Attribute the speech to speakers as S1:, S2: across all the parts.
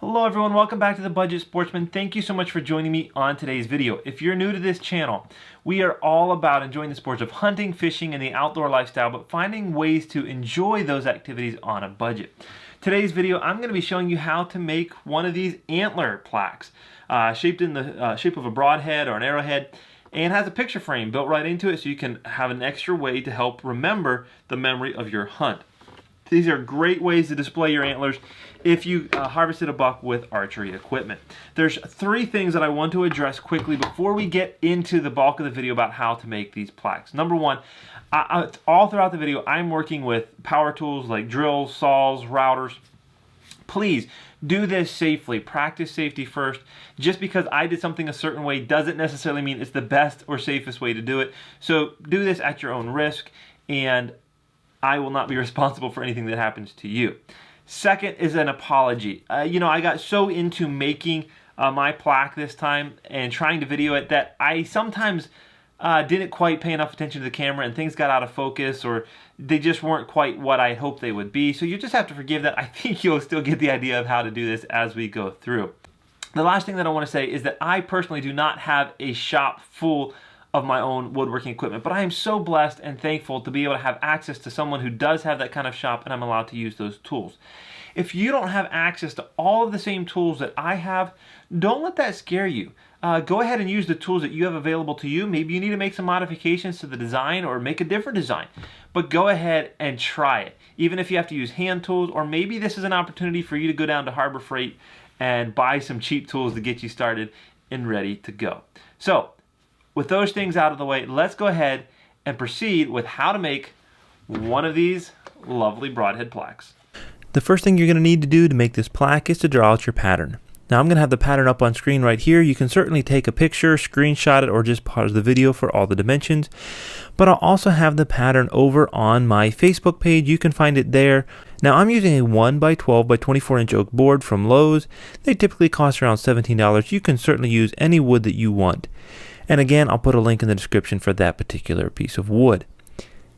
S1: Hello everyone, welcome back to the Budget Sportsman. Thank you so much for joining me on today's video. If you're new to this channel, we are all about enjoying the sports of hunting, fishing, and the outdoor lifestyle, but finding ways to enjoy those activities on a budget. Today's video, I'm going to be showing you how to make one of these antler plaques, shaped in the shape of a broadhead or an arrowhead, and has a picture frame built right into it so you can have an extra way to help remember the memory of your hunt. These are great ways to display your antlers if you harvested a buck with archery equipment. There's three things that I want to address quickly before we get into the bulk of the video about how to make these plaques. Number one, all throughout the video, I'm working with power tools like drills, saws, routers. Please do this safely. Practice safety first. Just because I did something a certain way doesn't necessarily mean it's the best or safest way to do it. So do this at your own risk, and I will not be responsible for anything that happens to you. Second is an apology. I got so into making my plaque this time and trying to video it that I sometimes didn't quite pay enough attention to the camera and things got out of focus, or they just weren't quite what I hoped they would be. So you just have to forgive that. I think you'll still get the idea of how to do this as we go through. The last thing that I want to say is that I personally do not have a shop full of my own woodworking equipment, but I am so blessed and thankful to be able to have access to someone who does have that kind of shop, and I'm allowed to use those tools. If you don't have access to all of the same tools that I have, don't let that scare you. Go ahead and use the tools that you have available to you. Maybe you need to make some modifications to the design or make a different design, but go ahead and try it. Even if you have to use hand tools, or maybe this is an opportunity for you to go down to Harbor Freight and buy some cheap tools to get you started and ready to go. So, with those things out of the way, let's go ahead and proceed with how to make one of these lovely broadhead plaques.
S2: The first thing you're going to need to do to make this plaque is to draw out your pattern. Now I'm going to have the pattern up on screen right here. You can certainly take a picture, screenshot it, or just pause the video for all the dimensions. But I'll also have the pattern over on my Facebook page. You can find it there. Now I'm using a 1x12 by 24 inch oak board from Lowe's. They typically cost around $17. You can certainly use any wood that you want. And again, I'll put a link in the description for that particular piece of wood.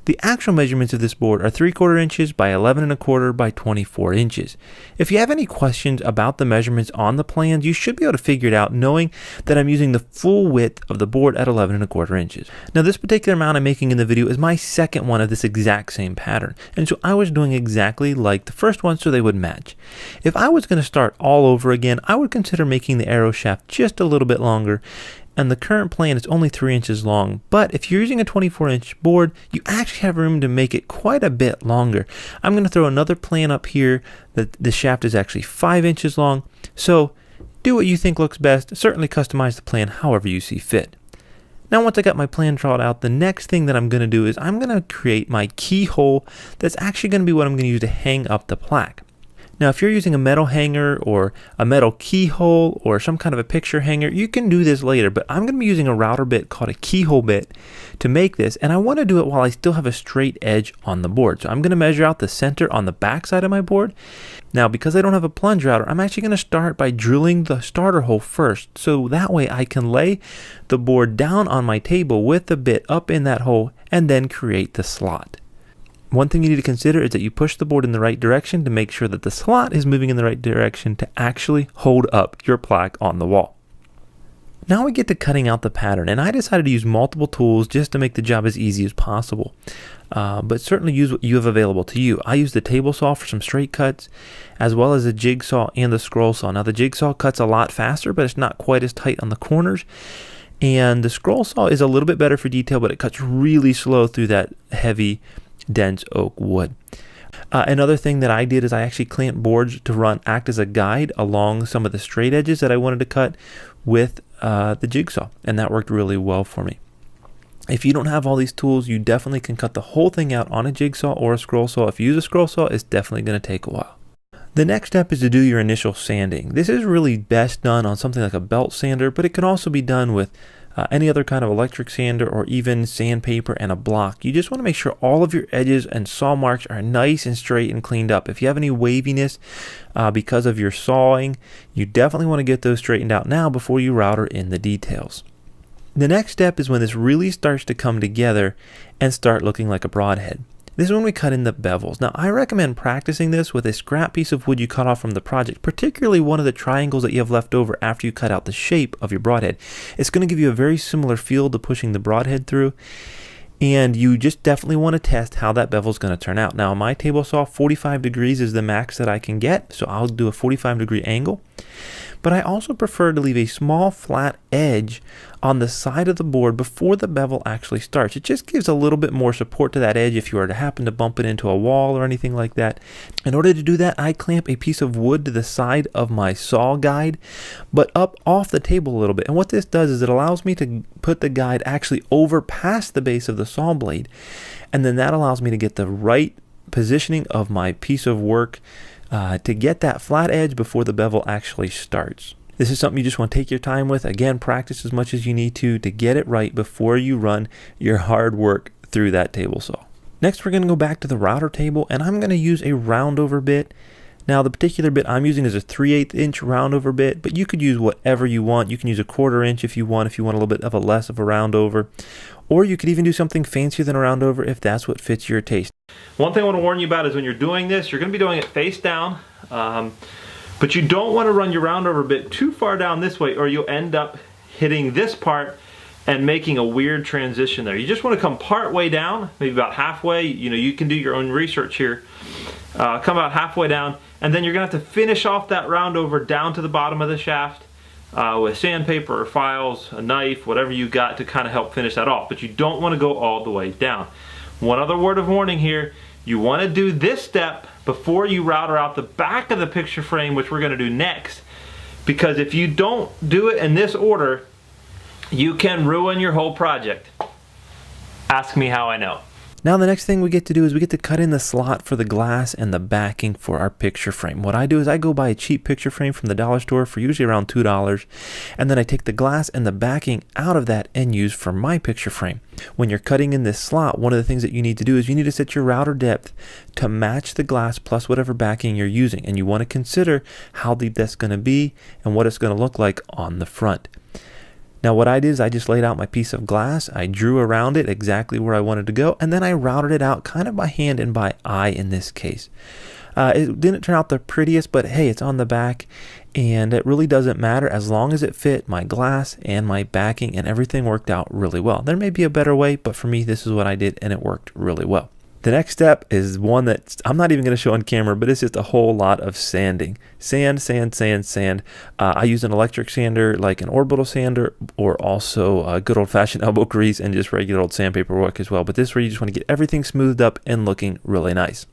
S2: The actual measurements of this board are 3/4 inches by 11 1/4 by 24 inches. If you have any questions about the measurements on the plans, you should be able to figure it out knowing that I'm using the full width of the board at 11 1/4 inches. Now this particular mount I'm making in the video is my second one of this exact same pattern. And so I was doing exactly like the first one so they would match. If I was going to start all over again, I would consider making the arrow shaft just a little bit longer. And the current plan is only 3 inches long, but if you're using a 24 inch board, you actually have room to make it quite a bit longer. I'm going to throw another plan up here that the shaft is actually 5 inches long, so do what you think looks best. Certainly customize the plan however you see fit. Now once I got my plan drawn out, the next thing that I'm going to do is I'm going to create my keyhole that's actually going to be what I'm going to use to hang up the plaque. Now if you're using a metal hanger or a metal keyhole or some kind of a picture hanger, you can do this later, but I'm going to be using a router bit called a keyhole bit to make this, and I want to do it while I still have a straight edge on the board. So I'm going to measure out the center on the back side of my board. Now because I don't have a plunge router, I'm actually going to start by drilling the starter hole first, so that way I can lay the board down on my table with the bit up in that hole and then create the slot. One thing you need to consider is that you push the board in the right direction to make sure that the slot is moving in the right direction to actually hold up your plaque on the wall. Now we get to cutting out the pattern, and I decided to use multiple tools just to make the job as easy as possible. But certainly use what you have available to you. I use the table saw for some straight cuts, as well as the jigsaw and the scroll saw. Now the jigsaw cuts a lot faster, but it's not quite as tight on the corners. And the scroll saw is a little bit better for detail, but it cuts really slow through that heavy dense oak wood. Another thing that I did is I actually clamped boards to act as a guide along some of the straight edges that I wanted to cut with the jigsaw, and that worked really well for me. If you don't have all these tools, you definitely can cut the whole thing out on a jigsaw or a scroll saw. If you use a scroll saw, it's definitely going to take a while. The next step is to do your initial sanding. This is really best done on something like a belt sander, but it can also be done with any other kind of electric sander or even sandpaper and a block. You just want to make sure all of your edges and saw marks are nice and straight and cleaned up. If you have any waviness because of your sawing, you definitely want to get those straightened out now before you router in the details. The next step is when this really starts to come together and start looking like a broadhead. This is when we cut in the bevels. Now, I recommend practicing this with a scrap piece of wood you cut off from the project, particularly one of the triangles that you have left over after you cut out the shape of your broadhead. It's going to give you a very similar feel to pushing the broadhead through, and you just definitely want to test how that bevel is going to turn out. Now, on my table saw, 45 degrees is the max that I can get, so I'll do a 45-degree angle. But I also prefer to leave a small flat edge on the side of the board before the bevel actually starts. It just gives a little bit more support to that edge if you were to happen to bump it into a wall or anything like that. In order to do that, I clamp a piece of wood to the side of my saw guide, but up off the table a little bit. And what this does is it allows me to put the guide actually over past the base of the saw blade. And then that allows me to get the right positioning of my piece of work to get that flat edge before the bevel actually starts. This is something you just want to take your time with. Again, practice as much as you need to get it right before you run your hard work through that table saw. Next, we're going to go back to the router table, and I'm going to use a roundover bit. Now, the particular bit I'm using is a 3/8 inch roundover bit, but you could use whatever you want. You can use a 1/4 inch if you want a little bit of a less of a roundover. Or you could even do something fancier than a roundover if that's what fits your taste.
S1: One thing I want to warn you about is when you're doing this, you're going to be doing it face down, but you don't want to run your roundover bit too far down this way, or you'll end up hitting this part and making a weird transition there. You just want to come part way down, maybe about halfway. You know, you can do your own research here. Come about halfway down, and then you're going to have to finish off that roundover down to the bottom of the shaft with sandpaper or files, a knife, whatever you got to kind of help finish that off. But you don't want to go all the way down. One other word of warning here, you want to do this step before you router out the back of the picture frame, which we're going to do next. Because if you don't do it in this order, you can ruin your whole project. Ask me how I know.
S2: Now the next thing we get to do is we get to cut in the slot for the glass and the backing for our picture frame. What I do is I go buy a cheap picture frame from the dollar store for usually around $2, and then I take the glass and the backing out of that and use for my picture frame. When you're cutting in this slot, one of the things that you need to do is you need to set your router depth to match the glass plus whatever backing you're using, and you want to consider how deep that's going to be and what it's going to look like on the front. Now what I did is I just laid out my piece of glass, I drew around it exactly where I wanted to go, and then I routed it out kind of by hand and by eye in this case. It didn't turn out the prettiest, but hey, it's on the back, and it really doesn't matter as long as it fit my glass and my backing, and everything worked out really well. There may be a better way, but for me this is what I did and it worked really well. The next step is one that I'm not even going to show on camera, but it's just a whole lot of sanding. Sand. I use an electric sander like an orbital sander, or also a good old-fashioned elbow grease and just regular old sandpaper work as well. But this is where you just want to get everything smoothed up and looking really nice.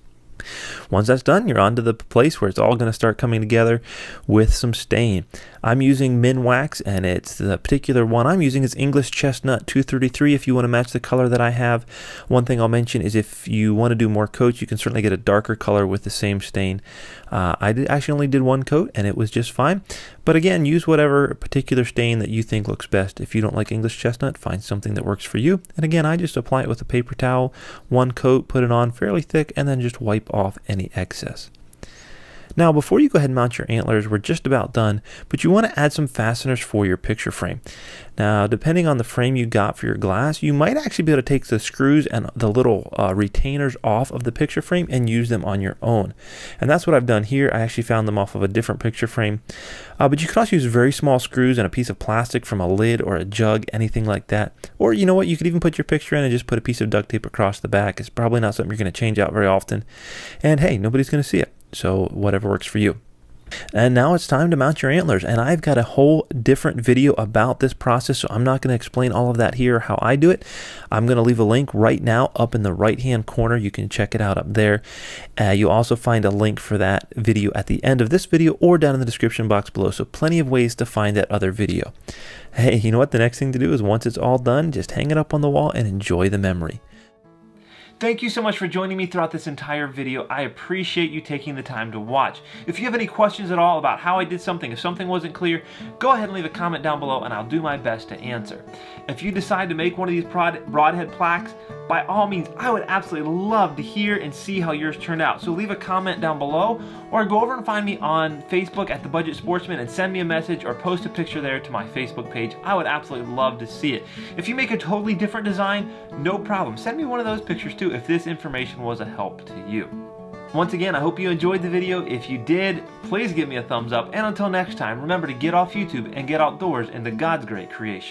S2: Once that's done, you're on to the place where it's all going to start coming together with some stain. I'm using Minwax, and it's the particular one I'm using is English Chestnut 233 if you want to match the color that I have. One thing I'll mention is if you want to do more coats, you can certainly get a darker color with the same stain. I actually only did one coat and it was just fine. But again, use whatever particular stain that you think looks best. If you don't like English Chestnut, find something that works for you. And again, I just apply it with a paper towel, one coat, put it on fairly thick, and then just wipe off any excess. Now, before you go ahead and mount your antlers, we're just about done, but you want to add some fasteners for your picture frame. Now, depending on the frame you got for your glass, you might actually be able to take the screws and the little retainers off of the picture frame and use them on your own. And that's what I've done here. I actually found them off of a different picture frame. But you can also use very small screws and a piece of plastic from a lid or a jug, anything like that. Or you know what, you could even put your picture in and just put a piece of duct tape across the back. It's probably not something you're going to change out very often. And hey, nobody's going to see it. So whatever works for you. And now it's time to mount your antlers, and I've got a whole different video about this process, so I'm not going to explain all of that here, how I do it. I'm going to leave a link right now up in the right hand corner. You can check it out up there. You'll also find a link for that video at the end of this video or down in the description box below, so plenty of ways to find that other video. Hey, you know what? The next thing to do is once it's all done, just hang it up on the wall and enjoy the memory.
S1: Thank you so much for joining me throughout this entire video. I appreciate you taking the time to watch. If you have any questions at all about how I did something, if something wasn't clear, go ahead and leave a comment down below and I'll do my best to answer. If you decide to make one of these broadhead plaques, by all means, I would absolutely love to hear and see how yours turned out. So leave a comment down below or go over and find me on Facebook at The Budget Sportsman and send me a message or post a picture there to my Facebook page. I would absolutely love to see it. If you make a totally different design, no problem. Send me one of those pictures too. review if this information was a help to you. Once again, I hope you enjoyed the video. If you did, please give me a thumbs up. And until next time, remember to get off YouTube and get outdoors into God's great creation.